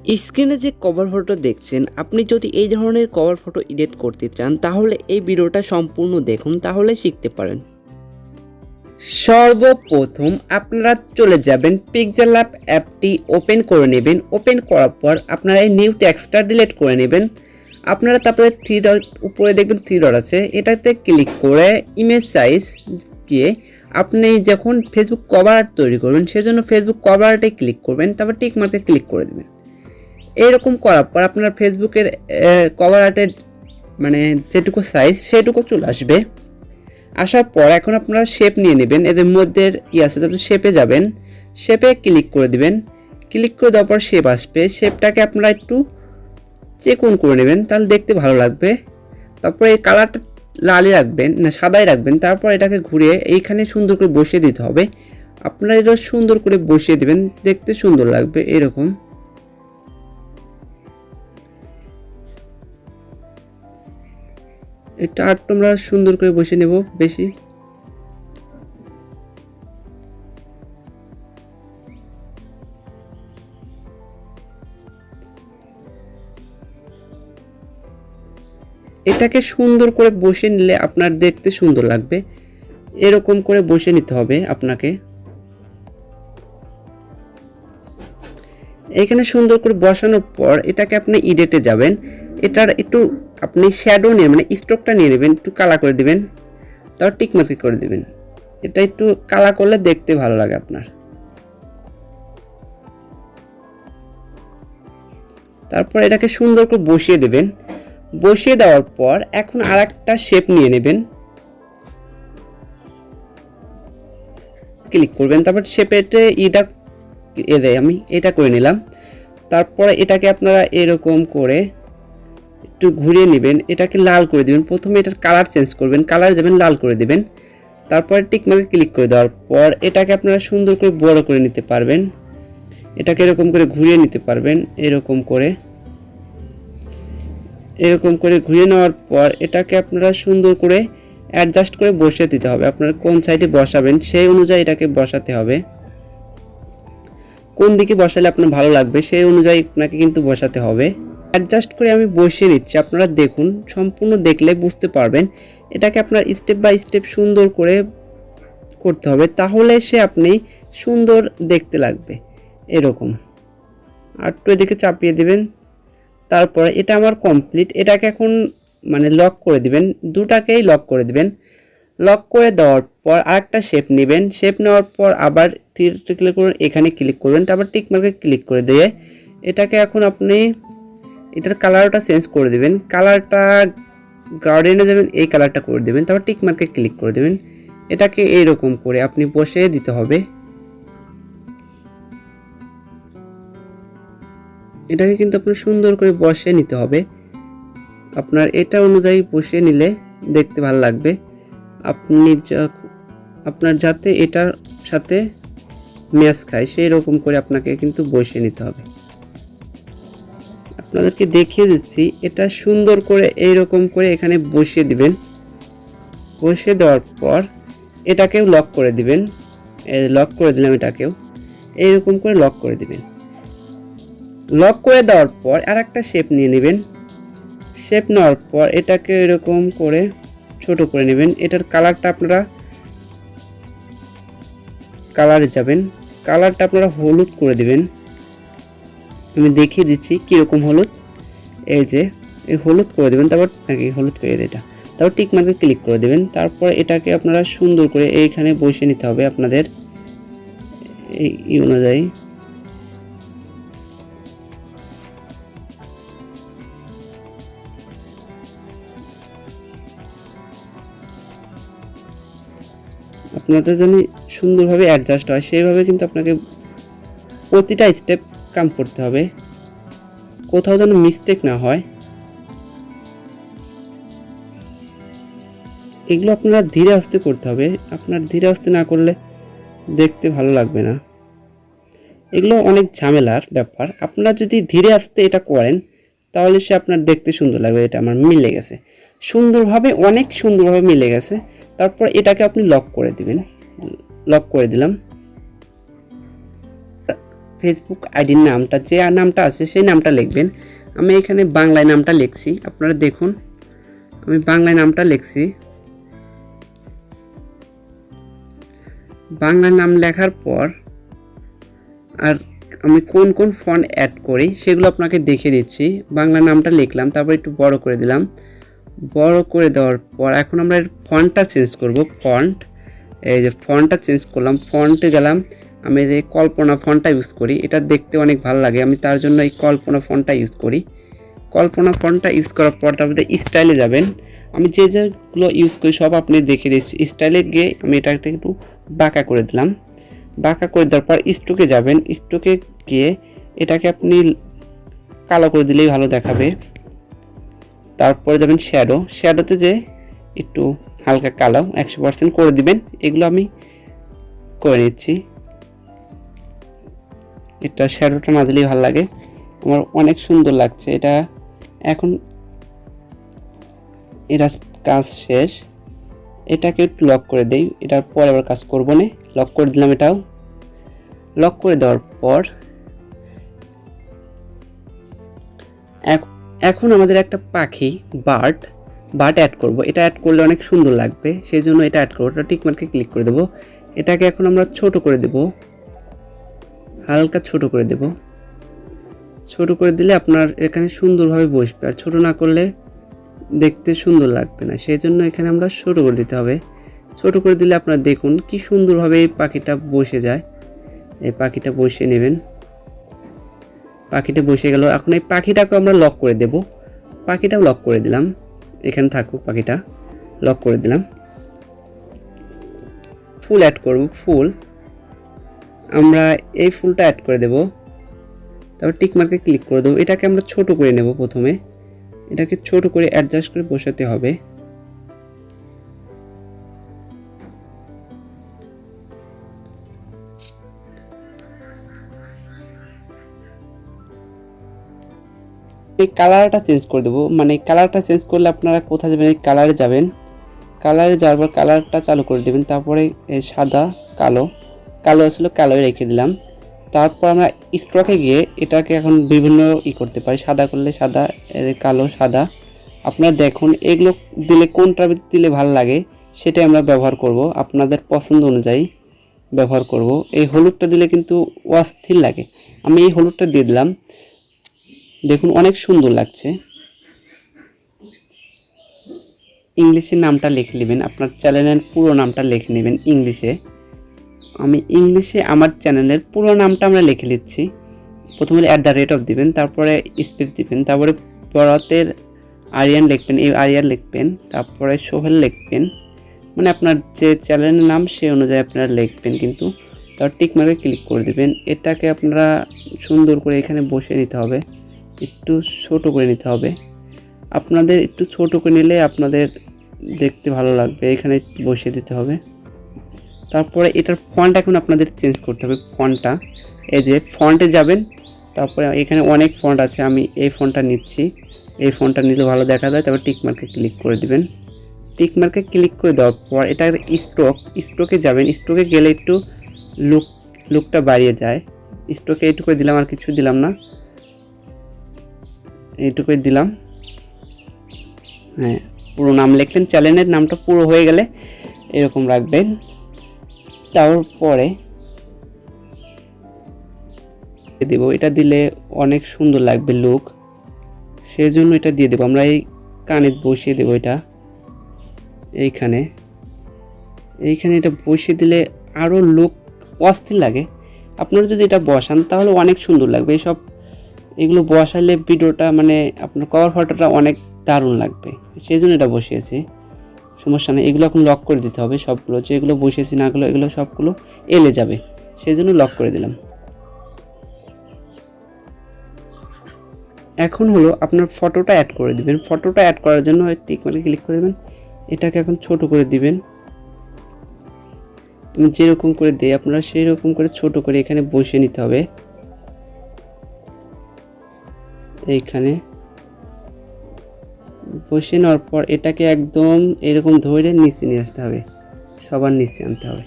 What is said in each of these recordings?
স্ক্রিনে যে cover photo দেখছেন, আপনি যদি এই ধরনের কভার ফটো এডিট করতে চান তাহলে এই ভিডিওটা সম্পূর্ণ দেখুন, তাহলে শিখতে পারেন। সর্বপ্রথম আপনারা চলে যাবেন পিক্সেলল্যাব অ্যাপটি ওপেন করে নেবেন। ওপেন করার পর আপনারা এই নিউ টেক্সটটা ডিলিট করে নেবেন। আপনারা তারপরে থ্রি ডট উপরে দেখবেন থ্রি ডট আছে, এটাতে ক্লিক করে ইমেজ সাইজ গিয়ে আপনি যখন ফেসবুক কভার আর্ট তৈরি করবেন সেজন্য ফেসবুক কভার আর্টে ক্লিক করবেন, তারপর টিক মার্কে ক্লিক করে দেবেন। এরকম করার পর আপনার ফেসবুকের কভার আর্টের মানে যেটুকু সাইজ সেটুকু চলে আসবে। আসার পর এখন আপনারা শেপ নিয়ে নেবেন, এদের মধ্যে আছে, তারপর শেপে যাবেন, শেপে ক্লিক করে দিবেন। ক্লিক করে দেওয়ার পর শেপ আসবে, শেপটাকে আপনারা একটু চেকন করে নেবেন, তাহলে দেখতে ভালো লাগবে। তারপর এই কালারটা লালই রাখবেন না সাদাই রাখবেন। তারপর এটাকে ঘুরিয়ে এইখানে সুন্দর করে বসিয়ে দিতে হবে। আপনারা এটা সুন্দর করে বসিয়ে দিবেন, দেখতে সুন্দর লাগবে এরকম। এটা আর তোমরা সুন্দর করে বসিয়ে নেব বেশি। এটাকে সুন্দর করে বসিয়ে নিলে আপনার দেখতে সুন্দর লাগবে, এরকম করে বসিয়ে নিতে হবে আপনাকে। এখানে সুন্দর করে বসানোর পর এটাকে আপনি এডিটে যাবেন। এটার একটু আপনি শ্যাডো নিয়ে মানে স্ট্রোকটা নিয়ে নেবেন, একটু কালা করে দিবেন, তারপর টিক মার্ক করে দিবেন। এটা একটু কালা করলে দেখতে ভালো লাগে আপনার। তারপর এটাকে সুন্দর করে বসিয়ে দেবেন। বসিয়ে দেওয়ার পর এখন আরেকটা শেপ নিয়ে নেবেন, ক্লিক করবেন, তারপর শেপেতে আমি এটা করে নিলাম। তারপরে এটাকে আপনারা এরকম করে একটু ঘুরিয়ে নেবেন, এটাকে লাল করে দিবেন। প্রথমে এটার কালার চেঞ্জ করবেন, কালার দেবেন, লাল করে দিবেন। তারপরে টিক মার্কে ক্লিক করে দেওয়ার পর এটাকে আপনারা সুন্দর করে বড় করে নিতে পারবেন। এটাকে এরকম করে ঘুরিয়ে নিতে পারবেন, এরকম করে ঘুরিয়ে নেওয়ার পর এটাকে আপনারা সুন্দর করে অ্যাডজাস্ট করে বসিয়ে দিতে হবে। আপনারা কোন সাইডে বসাবেন সেই অনুযায়ী এটাকে বসাতে হবে, কোন দিকে বসালে আপনার ভালো লাগবে সেই অনুযায়ী আপনাকে কিন্তু বসাতে হবে। অ্যাডজাস্ট করে আমি বসিয়ে নিচ্ছি, আপনারা দেখুন, সম্পূর্ণ দেখলে বুঝতে পারবেন। এটাকে আপনার স্টেপ বাই স্টেপ সুন্দর করে করতে হবে, তাহলে সে আপনি সুন্দর দেখতে লাগবে এরকম। আর একটু এদিকে চাপিয়ে দিবেন। তারপরে এটা আমার কমপ্লিট। এটাকে এখন মানে লক করে দিবেন, দুটাকেই লক করে দিবেন। লক করে দেওয়ার পর আরেকটা শেপ নেবেন, শেপ নেওয়ার পর আবার থ্রি ক্লিক করুন, এখানে ক্লিক করবেন, তারপর টিক মার্কে ক্লিক করে দিয়ে এটাকে এখন আপনি এটার কালারটা চেঞ্জ করে দিবেন। কালারটা গার্ডেনে যাবেন, এই কালারটা করে দেবেন, তারপর টিক মার্কে ক্লিক করে দেবেন। এটাকে এইরকম করে আপনি বসিয়ে দিতে হবে। এটাকে কিন্তু আপনি সুন্দর করে বসিয়ে নিতে হবে, আপনার এটা অনুযায়ী বসিয়ে নিলে দেখতে ভালো লাগবে। আপনার যাতে এটার সাথে ম্যাচ খায় সেই রকম করে আপনাকে কিন্তু বসিয়ে নিতে হবে। আপনাদেরকে দেখিয়ে দিচ্ছি, এটা সুন্দর করে এইরকম করে এখানে বসিয়ে দিবেন। বসিয়ে দেওয়ার পর এটাকেও লক করে দিবেন, লক করে দিলাম, এটাকেও এইরকম করে লক করে দিবেন। লক করে দেওয়ার পর আর একটা শেপ নিয়ে নেবেন, শেপ নেওয়ার পর এটাকে এরকম করে ছোট করে নেবেন। এটার কালারটা আপনারা কালারে যাবেন, কালারটা আপনারা হলুদ করে দিবেন। আমি দেখিয়ে দিচ্ছি কীরকম হলুদ, এই যে এই হলুদ করে দেবেন। তারপর নাকি হলুদ করে এটা, তারপর টিক মার্কে ক্লিক করে দেবেন। তারপর এটাকে আপনারা সুন্দর করে এইখানে বসিয়ে নিতে হবে আপনাদের এই অনুযায়ী। আপনাদের জন্য সুন্দরভাবে অ্যাডজাস্ট হয় সেইভাবে কিন্তু আপনাকে প্রতিটা স্টেপ কাম করতে হবে, কোথাও যেন মিস্টেক না হয়। এগুলো আপনারা ধীরে আস্তে করতে হবে, আপনার ধীরে আস্তে না করলে দেখতে ভালো লাগবে না। এগুলো অনেক ঝামেলার ব্যাপার, আপনারা যদি ধীরে আস্তে এটা করেন তাহলে সে আপনার দেখতে সুন্দর লাগবে। এটা আমার মিলে গেছে সুন্দরভাবে, অনেক সুন্দরভাবে মিলে গেছে। তারপর এটাকে আপনি লক করে দিবেন, লক করে দিলাম। ফেসবুক আইডির নামটা যে নামটা আছে সেই নামটা লিখবেন। আমি এখানে বাংলায় নামটা লিখছি, আপনারা দেখুন আমি বাংলায় নামটা লিখছি। বাংলায় নাম লেখার পর আর আমি কোন কোন ফন্ট অ্যাড করি সেগুলো আপনাকে দেখিয়ে দিচ্ছি। বাংলা নামটা লিখলাম, তারপর একটু বড় করে দিলাম। বড় করে দেওয়ার পর এখন আমরা এর ফন্টটা চেঞ্জ করব। ফন্ট, এই যে ফন্টটা চেঞ্জ করলাম, ফন্টে গেলাম। আমি এই কল্পনা ফন্টটা ইউজ করি, এটা দেখতে অনেক ভালো লাগে, আমি তার জন্য এই কল্পনা ফন্টটা ইউজ করি। কল্পনা ফন্টটা ইউজ করার পর তারপরে স্টাইলে যাবেন। আমি যে যেগুলো ইউজ করি সব আপনি দেখে দিচ্ছি। স্টাইলে গিয়ে আমি এটাকে একটু বাঁকা করে দিলাম। বাঁকা করে দেওয়ার পর স্ট্রোকে যাবেন। স্ট্রোকে গিয়ে এটাকে আপনি কালো করে দিলেই ভালো দেখাবে। তারপরে যাবেন শ্যাডো, শ্যাডোতে যে একটু হালকা কালো 100% করে দিবেন। এগুলো আমি করে নিচ্ছি। এটা শ্যাডোটা না দিলেই ভালো লাগে, আমার অনেক সুন্দর লাগছে এটা। এখন এটা কাজ শেষ, এটাকে একটু লক করে দেই, এটার পর আবার কাজ করবো না। লক করে দিলাম, এটাও লক করে দেওয়ার পর এখন আমাদের একটা পাখি বার্ড অ্যাড করব। এটা অ্যাড করলে অনেক সুন্দর লাগবে, সেই জন্য এটা অ্যাড করবো। এটা টিক মার্কে ক্লিক করে দেবো। এটাকে এখন আমরা ছোট করে দেব, হালকা ছোট করে দেব। ছোট করে দিলে আপনার এখানে সুন্দরভাবে বসবে, আর ছোট না করলে দেখতে সুন্দর লাগবে না, সেই জন্য এখানে আমরা ছোট করে দিতে হবে। ছোট করে দিলে আপনারা দেখুন কি সুন্দরভাবে এই পাখিটা বসে যায়। এই পাখিটা বসিয়ে নেবেন, পাখিটা বসে গেল। এখন এই পাখিটাকে আমরা লক করে দেব। পাখিটাও লক করে দিলাম, এখানে থাকুক, পাখিটা লক করে দিলাম। ফুল অ্যাড করব, ফুল আমরা এই ফুলটা অ্যাড করে দেব। তারপর টিক মার্কে ক্লিক করে দেবো। এটাকে আমরা ছোট করে নেব, প্রথমে এটাকে ছোট করে অ্যাডজাস্ট করে বসাতে হবে। এই কালারটা চেঞ্জ করে দেবো, মানে কালারটা চেঞ্জ করলে আপনারা কোথায় যাবেন, এই কালারে যাবেন। কালারে যাওয়ার পর কালারটা চালু করে দেবেন। তারপরে এই সাদা কালো, কালো আসলে কালোই রেখে দিলাম। তারপর আমরা স্ট্রোকে গিয়ে এটাকে এখন বিভিন্ন করতে পারি, সাদা করলে সাদা, কালো সাদা। আপনারা দেখুন এগুলো দিলে কোনটা দিলে ভালো লাগে সেটাই আমরা ব্যবহার করব, আপনাদের পছন্দ অনুযায়ী ব্যবহার করব। এই হলুদটা দিলে কিন্তু অস্থির লাগে, আমি এই হলুদটা দিয়ে দিলাম। দেখুন অনেক সুন্দর লাগছে। ইংলিশে নামটা লিখে নেবেন, আপনার চ্যানেলের পুরো নামটা লিখে নেবেন ইংলিশে। আমি ইংলিশে আমার চ্যানেলের পুরো নামটা আমরা লিখে নিচ্ছি। প্রথমে @ দিবেন, তারপরে স্পেস দিবেন, তারপরে বড়তের আরিয়ান লিখবেন, এই আরিয়ান লিখবেন, তারপরে সোহেল লিখবেন, মানে আপনার যে চ্যানেলের নাম সে অনুযায়ী আপনারা লিখবেন। কিন্তু তারপর টিক মার্কে ক্লিক করে দেবেন। এটাকে আপনারা সুন্দর করে এখানে বসিয়ে নিতে হবে, একটু ছোট করে নিতে হবে। আপনাদের একটু ছোট করে নিলে আপনাদের দেখতে ভালো লাগবে, এখানে বসিয়ে দিতে হবে। তারপরে এটার ফন্ট এখন আপনাদের চেঞ্জ করতে হবে। ফন্টটা এই যে ফন্টে যাবেন, তারপরে এখানে অনেক ফন্ট আছে, আমি এই ফন্টটা নিচ্ছি। এই ফন্টটা নিলে ভালো দেখা যায়। তারপর টিক মার্কে ক্লিক করে দিবেন। টিক মার্কে ক্লিক করে দেওয়ার পর এটার স্ট্রোকে যাবেন। স্ট্রোকে গেলে একটু লুকটা বাড়িয়ে যায়। স্ট্রোকে এইটুকুই দিলাম, আর কিছু দিলাম না, এইটুকুই দিলাম। হ্যাঁ, পুরো নাম লিখলেন, চ্যানেলের নামটা পুরো হয়ে গেলে এরকম রাখবেন। তারপরে দেব, এটা দিলে অনেক সুন্দর লাগবে লুক, সেই জন্য এটা দিয়ে দেবো। আমরা এই কানে বসিয়ে দেবো, এটা এইখানে এটা বসিয়ে দিলে আরও লুক অস্থির লাগে। আপনারা যদি এটা বসান তাহলে অনেক সুন্দর লাগবে। এগুলো বসালে ভিডিওটা মানে আপনার কভার ফটোটা অনেক দারুণ লাগবে, সেই জন্য এটা বসিয়েছি। সমস্যা নেই, এগুলো এখন লক করে দিতে হবে সবগুলো, যেগুলো বসিয়েছি নাগুলো এগুলো সবগুলো এলে যাবে, সেই জন্য লক করে দিলাম। এখন হলো আপনার ফটোটা অ্যাড করে দিবেন। ফটোটা অ্যাড করার জন্য টিক মার্কে ক্লিক করে দেবেন। এটাকে এখন ছোট করে দিবেন, যেরকম করে দিই আপনারা সেই রকম করে ছোট করে এখানে বসিয়ে নিতে হবে। এইখানে বসিয়ে নেওয়ার পর এটাকে একদম এরকম ধরে নিচে নিয়ে আসতে হবে, সবার নিচে আনতে হবে,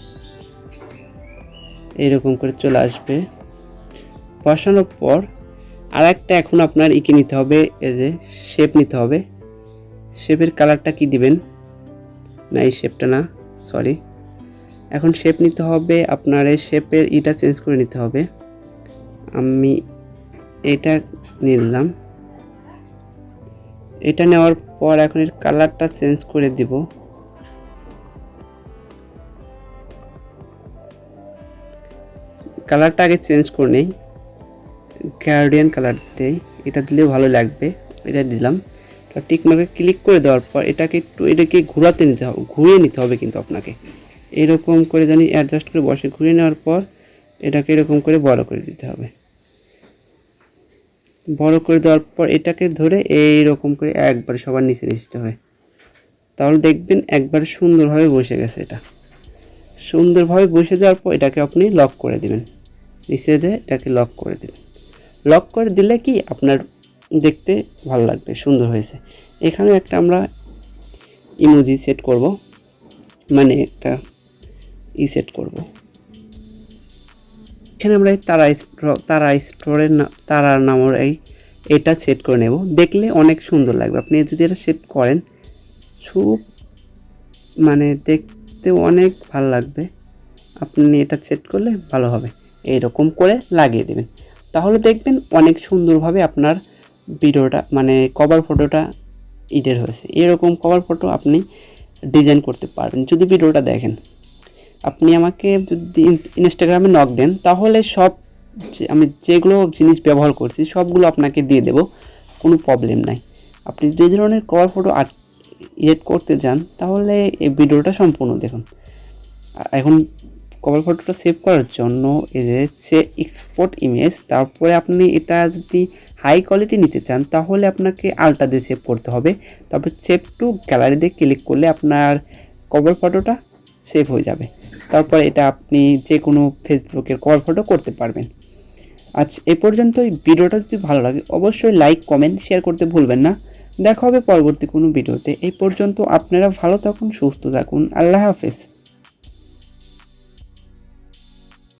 এইরকম করে চলে আসবে। বসানোর পর আর একটা এখন আপনার ইকে নিতে হবে, এই যে শেপ নিতে হবে। শেপের কালারটা কি দিবেন, না এই শেপটা না, সরি, এখন শেপ নিতে হবে আপনার। এই শেপের ইটা চেঞ্জ করে নিতে হবে। আমি এটা নিলাম, এটা নেওয়ার পর এখন এর কালারটা চেঞ্জ করে দিব। কালারটা আগে চেঞ্জ করে নেই, গার্ডিয়ান কালার দেই, এটা দিলেও ভালো লাগবে, এটা দিলাম। টিক মার্কে ক্লিক করে দেওয়ার পর এটাকে ঘোরাতে নিতে হবে, ঘুরিয়ে নিতে হবে কিন্তু আপনাকে এরকম করে জানি অ্যাডজাস্ট করে বসে ঘুরিয়ে নেওয়ার পর এটাকে এরকম করে বড় করে দিতে হবে। বড় করে দেওয়ার পর এটাকে ধরে এইরকম করে একবার সবার নিচে নিতে হবে, তাহলে দেখবেন একবার সুন্দরভাবে বসে গেছে। এটা সুন্দরভাবে বসে যাওয়ার পর এটাকে আপনি লক করে দিবেন, নিচে যে এটাকে লক করে দিবেন। লক করে দিলে কি আপনার দেখতে ভালো লাগবে, সুন্দর হয়েছে। এখানে একটা আমরা ইমোজি সেট করব, মানে একটা সেট করব। এখানে আমরা এই তারার নামের এটা সেট করে নেব, দেখলে অনেক সুন্দর লাগবে। আপনি যদি এটা সেট করেন খুব মানে দেখতে অনেক ভালো লাগবে। আপনি এটা সেট করলে ভালো হবে, এইরকম করে লাগিয়ে দেবেন, তাহলে দেখবেন অনেক সুন্দরভাবে আপনার ভিডিওটা মানে কভার ফটোটা এডিট হয়েছে। এরকম কভার ফটো আপনি ডিজাইন করতে পারবেন যদি ভিডিওটা দেখেন। আপনি আমাকে যদি ইনস্টাগ্রামে নক দেন তাহলে আমি যেগুলো জিনিস ব্যবহার করছি সবগুলো আপনাকে দিয়ে দেব, কোনো প্রবলেম নাই। আপনি যে ধরনের কভার ফটো এডিট করতে যান তাহলে এই ভিডিওটা সম্পূর্ণ দেখুন। এখন কভার ফটোটা সেভ করার জন্য এই যে এক্সপোর্ট ইমেজ, তারপরে আপনি এটা যদি হাই কোয়ালিটি নিতে চান তাহলে আপনাকে আলট্রা দিয়ে সেভ করতে হবে। তারপর সেভ টু গ্যালারি দিয়ে ক্লিক করলে আপনার কভার ফটোটা সেভ হয়ে যাবে। তারপর এটা আপনি যে কোনো ফেসবুকের কভার ফটো করতে পারবেন। আচ্ছা, এ পর্যন্তই। ভিডিওটা যদি ভালো লাগে অবশ্যই লাইক কমেন্ট শেয়ার করতে ভুলবেন না। দেখা হবে পরবর্তী কোনো ভিডিওতে। এই পর্যন্ত আপনারা ভালো থাকুন, সুস্থ থাকুন। আল্লাহ হাফেজ।